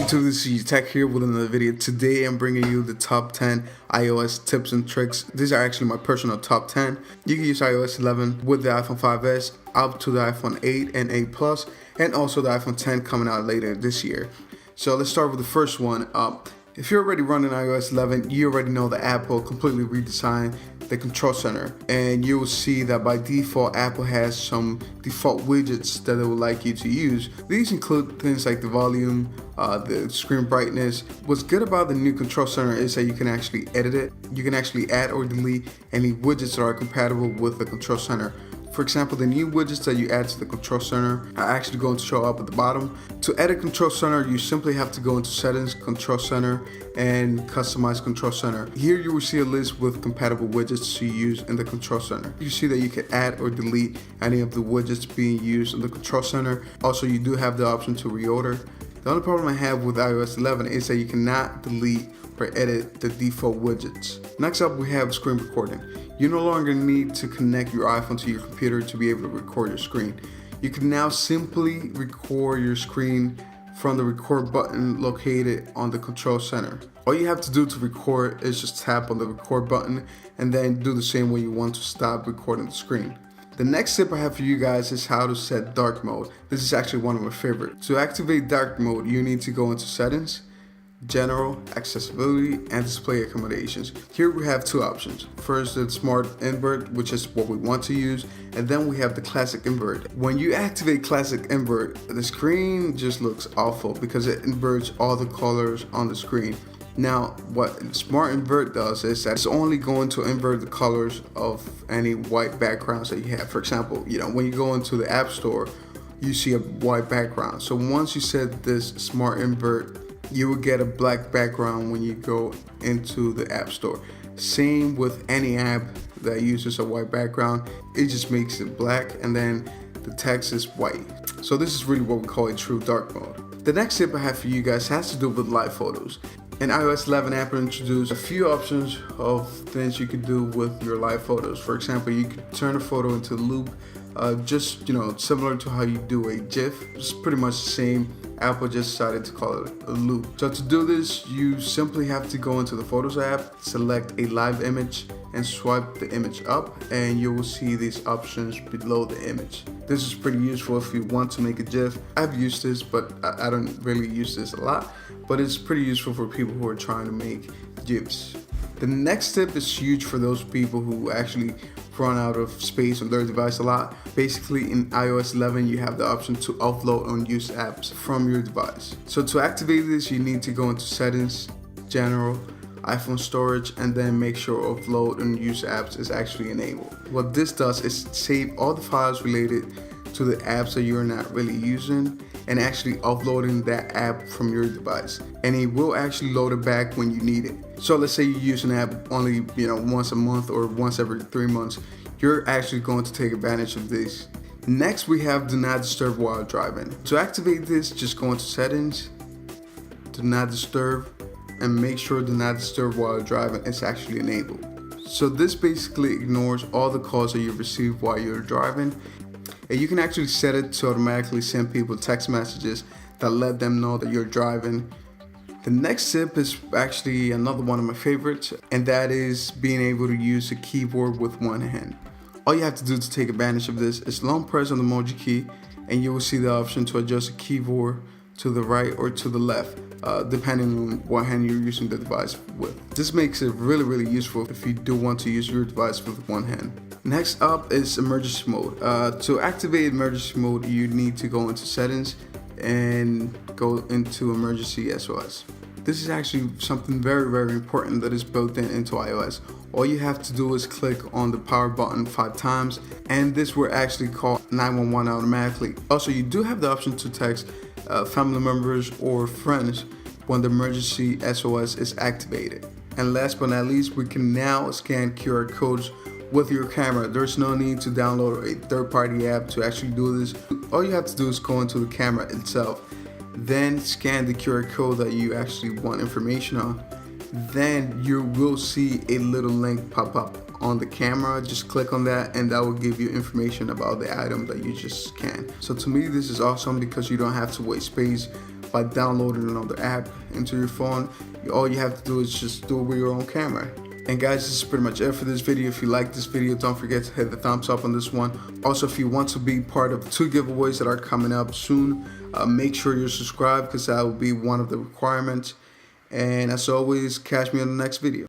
YouTube, this is Tech here with another video. Today I'm bringing you the top 10 iOS tips and tricks. These are actually my personal top 10. You can use iOS 11 with the iPhone 5s up to the iPhone 8 and 8 Plus, and also the iPhone 10 coming out later this year. So let's start with the first one. If you're already running iOS 11, you already know that Apple completely redesigned the control center, and you will see that by default Apple has some default widgets that they would like you to use. These include things like the volume, the screen brightness. What's good about the new control center is that you can actually edit it. You can actually add or delete any widgets that are compatible with the control center. For example, the new widgets that you add to the control center are actually going to show up at the bottom. To edit control center, you simply have to go into settings, control center, and customize control center. Here you will see a list with compatible widgets to use in the control center. You see that you can add or delete any of the widgets being used in the control center. Also, you do have the option to reorder. The only problem I have with iOS 11 is that you cannot delete or edit the default widgets. Next up, we have screen recording. You no longer need to connect your iPhone to your computer to be able to record your screen. You can now simply record your screen from the record button located on the control center. All you have to do to record is just tap on the record button and then do the same when you want to stop recording the screen. The next tip I have for you guys is how to set dark mode. This is actually one of my favorites. To activate dark mode, you need to go into settings, general, accessibility, and display accommodations. Here we have two options. First, the smart invert, which is what we want to use, and then we have the classic invert. When you activate classic invert, the screen just looks awful because it inverts all the colors on the screen. Now, what smart invert does is that it's only going to invert the colors of any white backgrounds that you have. For example, when you go into the App Store, you see a white background. So once you set this smart invert, you will get a black background when you go into the App Store. Same with any app that uses a white background, it just makes it black and then the text is white. So this is really what we call a true dark mode. The next tip I have for you guys has to do with live photos. In iOS 11, Apple introduced a few options of things you can do with your live photos. For example, you can turn a photo into a loop, just similar to how you do a GIF. It's pretty much the same. Apple just decided to call it a loop. So to do this, you simply have to go into the Photos app, select a live image, and swipe the image up, and you will see these options below the image. This is pretty useful if you want to make a GIF. I've used this, but I don't really use this a lot, but it's pretty useful for people who are trying to make GIFs. The next tip is huge for those people who actually run out of space on their device a lot. Basically, in iOS 11, you have the option to offload unused apps from your device. So to activate this, you need to go into settings, general, iPhone storage, and then make sure offload unused apps is actually enabled. What this does is save all the files related to the apps that you're not really using and actually offloading that app from your device, and it will actually load it back when you need it. So let's say you use an app only once a month or once every 3 months. You're actually going to take advantage of this. Next, we have do not disturb while driving. To activate this, just go into settings, do not disturb, and make sure do not disturb while driving is actually enabled. So this basically ignores all the calls that you receive while you're driving. And you can actually set it to automatically send people text messages that let them know that you're driving. The next tip is actually another one of my favorites, and that is being able to use a keyboard with one hand. All you have to do to take advantage of this is long press on the emoji key, and you will see the option to adjust the keyboard to the right or to the left, depending on what hand you're using the device with. This makes it really useful if you do want to use your device with one hand. Next up is emergency mode. To activate emergency mode, you need to go into settings and go into emergency SOS. This is actually something very important that is built into iOS. All you have to do is click on the power button 5 times, and this will actually call 911 automatically. Also, you do have the option to text family members or friends when the emergency SOS is activated. And last but not least, we can now scan QR codes with your camera. There's no need to download a third-party app to actually do this. All you have to do is go into the camera itself, then scan the QR code that you actually want information on. Then you will see a little link pop up on the camera. Just click on that and that will give you information about the item that you just scanned. So to me, this is awesome because you don't have to waste space by downloading another app into your phone. All you have to do is just do it with your own camera. And guys, this is pretty much it for this video. If you like this video, don't forget to hit the thumbs up on this one. Also, if you want to be part of 2 giveaways that are coming up soon, make sure you're subscribed, because that will be one of the requirements. And as always, catch me on the next video.